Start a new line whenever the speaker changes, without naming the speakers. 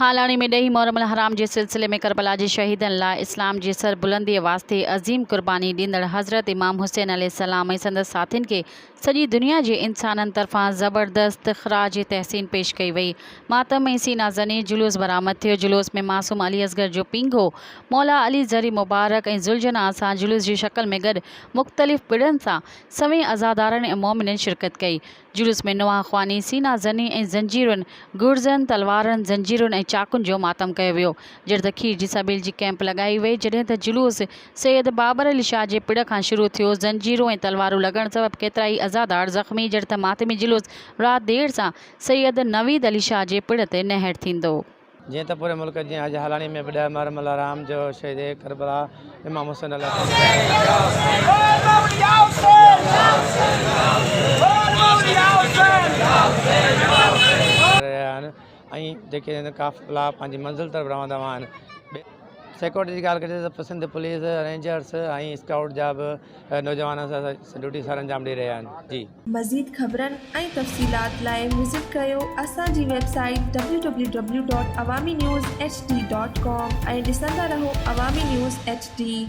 हालाणी में ॾही मुहर्रम हराम जे सिलसिले में करबला जे शहीदनि लाइ इस्लाम जी सरबुलंदीअ वास्ते अज़ीम क़ुर्बानी ॾींदड़ हज़रत इमाम हुसैन अलैहिस्सलाम ऐं संदसि साथियुनि खे सॼी दुनिया जे इंसाननि तरफ़ां ज़बरदस्त ख़राज तहसीन पेश कई वई। मातम ऐं सीना ज़नी जुलूस बरामद थियो। जुलूस में मासूम अली असगर जो पींघो मौला अली ज़री मुबारक ऐं ज़ुलजना सां जुलूस जी शक्ल में गॾु मुख़्तलिफ़ पिड़नि सां सवें अज़ादारनि ऐं मोमिननि शिरकत कई। जुलूस में नुआ ख़्वानी सीना ज़नी ऐं ज़ंजीरुनि गुर्ज़नि तलवारनि ज़ंजीरुनि ऐं चाकुनि जो मातम कयो वियो। जॾहिं त खीर जी सबील जी कैंप लॻाई वई। जॾहिं त जुलूस सैयद बाबर अली शाह जे पिड़ खां शुरू थियो। ज़ंजीरूं ऐं तलवारूं लॻण सबबि केतिरा ई अज़ादार ज़ख़्मी। जॾहिं त मातमी जुलूस राति देर सां सैयद नवीद अली शाह जे पिड़ ते नहर थींदो।
जीअं त पूरे मुल्क जी अॼु हालाणी में ॿ मुहर्रम हराम जो शहीद करबला इमाम हुसैन ऐं जेके काफ़िला पंहिंजी मंज़िल तरफ़ रहंदा आहिनि। सिक्योरिटी जी ॻाल्हि कजे त सिंध पुलिस रेंजर्स ऐं स्काउट जा बि नौजवान ड्यूटी सर अंजाम ॾेई रहिया आहिनि। जी
मज़ीद ख़बरनि ऐं तफ़सीलात लाइ विज़िट कयो असांजी वेबसाइट www.awamiNewsHD.com ऐं ॾिसंदा रहो अवामी न्यूज़ HD।